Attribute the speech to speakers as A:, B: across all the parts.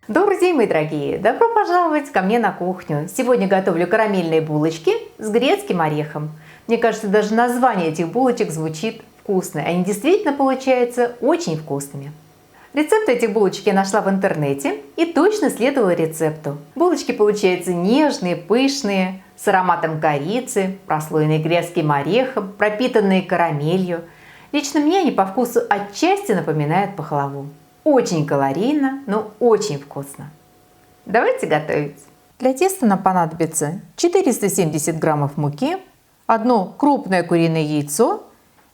A: Добрый день, мои дорогие! Добро пожаловать ко мне на кухню. Сегодня готовлю карамельные булочки с грецким орехом. Мне кажется, даже название этих булочек звучит вкусно. Они действительно получаются очень вкусными. Рецепт этих булочек я нашла в интернете и точно следовала рецепту. Булочки получаются нежные, пышные, с ароматом корицы, прослоенные грецким орехом, пропитанные карамелью. Лично мне они по вкусу отчасти напоминают пахлаву. Очень калорийно, но очень вкусно. Давайте готовить. Для теста нам понадобится 470 граммов муки, одно крупное куриное яйцо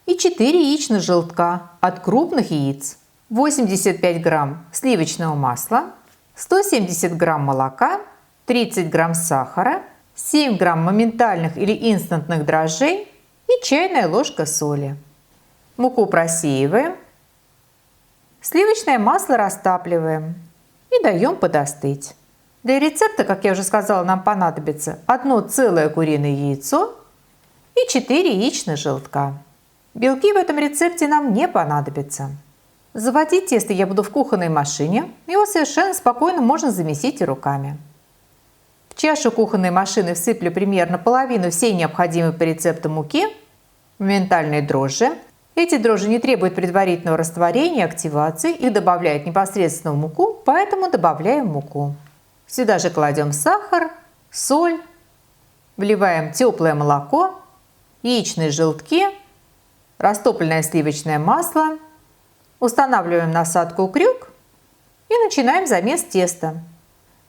A: и 4 яичных желтка от крупных яиц, 85 грамм сливочного масла, 170 грамм молока, 30 грамм сахара, 7 грамм моментальных или инстантных дрожжей и чайная ложка соли. Муку просеиваем. Сливочное масло растапливаем и даем подостыть. Для рецепта, как я уже сказала, нам понадобится одно целое куриное яйцо и 4 яичных желтка. Белки в этом рецепте нам не понадобятся. Заводить тесто я буду в кухонной машине, его совершенно спокойно можно замесить и руками. В чашу кухонной машины всыплю примерно половину всей необходимой по рецепту муки, моментальные дрожжи. Эти дрожжи не требуют предварительного растворения, активации, их добавляют непосредственно в муку, поэтому добавляем муку. Сюда же кладем сахар, соль, вливаем теплое молоко, яичные желтки, растопленное сливочное масло, устанавливаем насадку крюк и начинаем замес теста.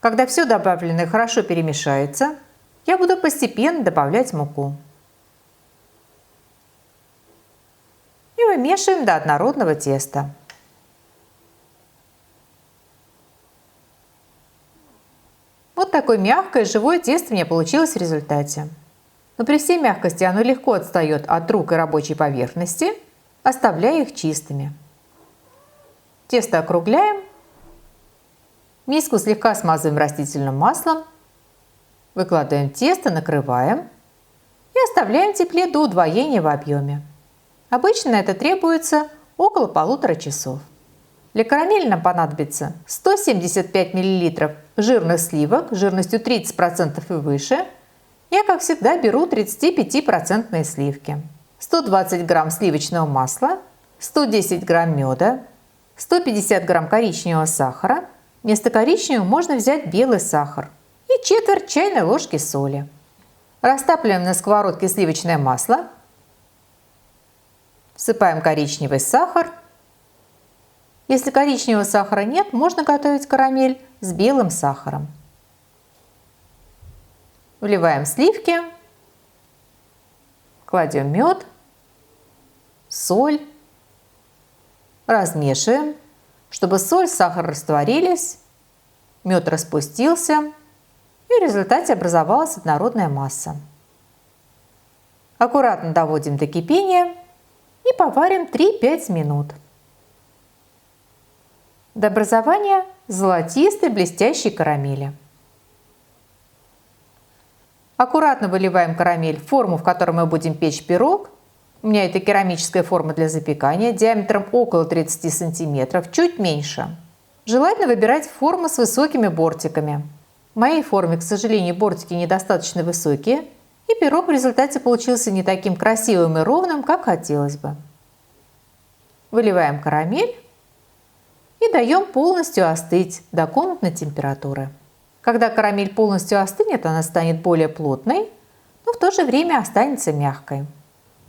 A: Когда все добавленное хорошо перемешается, я буду постепенно добавлять муку. И вымешиваем до однородного теста. Вот такое мягкое, живое тесто у меня получилось в результате. Но при всей мягкости оно легко отстает от рук и рабочей поверхности, оставляя их чистыми. Тесто округляем. Миску слегка смазываем растительным маслом. Выкладываем тесто, накрываем и оставляем в тепле до удвоения в объеме. Обычно на это требуется около 1,5 часов. Для карамели нам понадобится 175 мл жирных сливок жирностью 30% и выше. Я, как всегда, беру 35% сливки. 120 грамм сливочного масла, 110 грамм меда, 150 грамм коричневого сахара. Вместо коричневого можно взять белый сахар и четверть чайной ложки соли. Растапливаем на сковородке сливочное масло. Всыпаем коричневый сахар. Если коричневого сахара нет, можно готовить карамель с белым сахаром. Вливаем сливки, кладем мед, соль, размешиваем, чтобы соль и сахар растворились, мед распустился и в результате образовалась однородная масса. Аккуратно доводим до кипения и поварим 3-5 минут. До образования золотистой блестящей карамели. Аккуратно выливаем карамель в форму, в которой мы будем печь пирог. У меня это керамическая форма для запекания диаметром около 30 см, чуть меньше. Желательно выбирать форму с высокими бортиками. В моей форме, к сожалению, бортики недостаточно высокие, и пирог в результате получился не таким красивым и ровным, как хотелось бы. Выливаем карамель и даем полностью остыть до комнатной температуры. Когда карамель полностью остынет, она станет более плотной, но в то же время останется мягкой.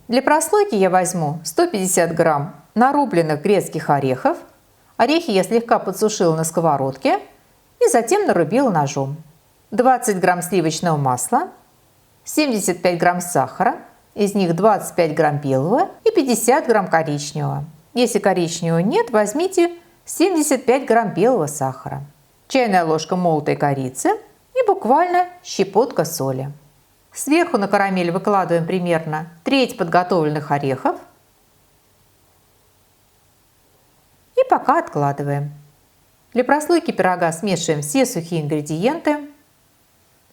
A: Для прослойки я возьму 150 грамм нарубленных грецких орехов. Орехи я слегка подсушила на сковородке и затем нарубила ножом. 20 грамм сливочного масла, 75 грамм сахара, из них 25 грамм белого и 50 грамм коричневого. Если коричневого нет, возьмите 75 грамм белого сахара, чайная ложка молотой корицы и буквально щепотка соли. Сверху на карамель выкладываем примерно треть подготовленных орехов и пока откладываем. Для прослойки пирога смешиваем все сухие ингредиенты: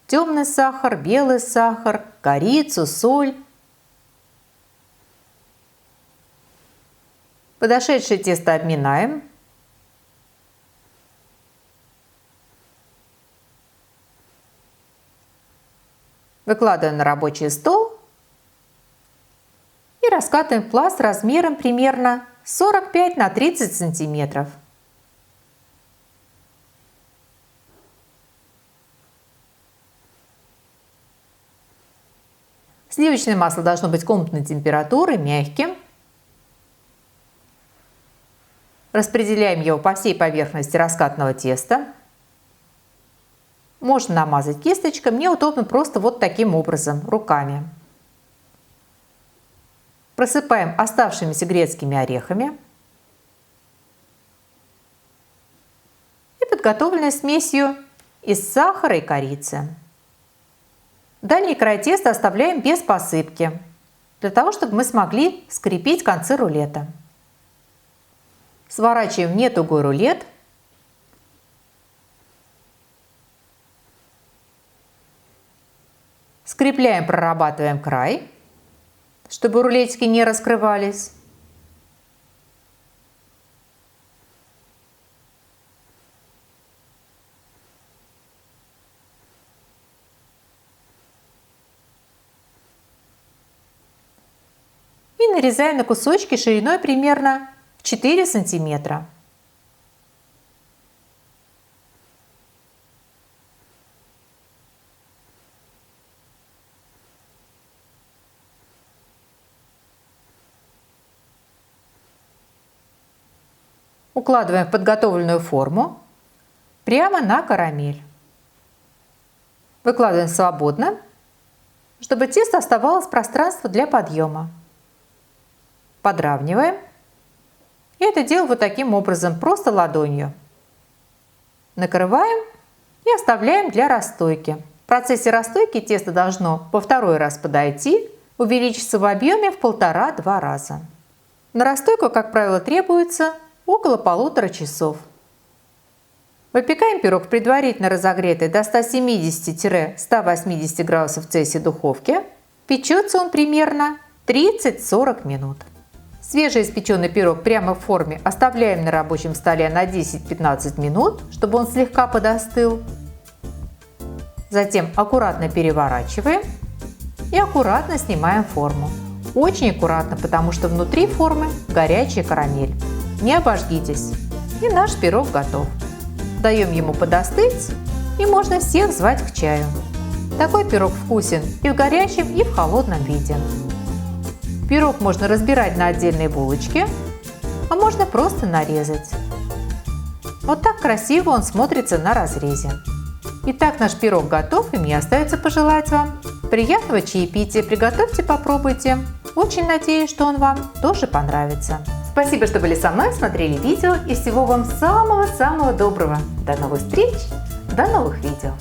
A: темный сахар, белый сахар, корицу, соль. Подошедшее тесто обминаем. Выкладываем на рабочий стол и раскатываем пласт размером примерно 45 на 30 сантиметров. Сливочное масло должно быть комнатной температуры, мягким. Распределяем его по всей поверхности раскатного теста. Можно намазать кисточкой, мне удобно просто вот таким образом, руками. Просыпаем оставшимися грецкими орехами и подготовленной смесью из сахара и корицы. Дальний край теста оставляем без посыпки, для того, чтобы мы смогли скрепить концы рулета. Сворачиваем в нетугой рулет. Скрепляем, прорабатываем край, чтобы рулетики не раскрывались. И нарезаем на кусочки шириной примерно в 4 сантиметра. Укладываем в подготовленную форму прямо на карамель. Выкладываем свободно, чтобы тесто оставалось пространство для подъема. Подравниваем. И это делаем вот таким образом, просто ладонью. Накрываем и оставляем для расстойки. В процессе расстойки тесто должно во второй раз подойти, увеличиться в объеме в 1,5-2 раза. На расстойку, как правило, требуется около 1,5 часов. Выпекаем пирог в предварительно разогретой до 170-180 градусов Цельсия духовке. Печется он примерно 30-40 минут. Свежеиспеченный пирог прямо в форме оставляем на рабочем столе на 10-15 минут, чтобы он слегка подостыл. Затем аккуратно переворачиваем и аккуратно снимаем форму. Очень аккуратно, потому что внутри формы горячая карамель. Не обожгитесь. И наш пирог готов. Даем ему подостыть, и можно всех звать к чаю. Такой пирог вкусен и в горячем, и в холодном виде. Пирог можно разбирать на отдельные булочки, а можно просто нарезать. Вот так красиво он смотрится на разрезе. Итак, наш пирог готов, и мне остается пожелать вам приятного чаепития. Приготовьте, попробуйте. Очень надеюсь, что он вам тоже понравится. Спасибо, что были со мной, смотрели видео, и всего вам самого-самого доброго. До новых встреч, до новых видео.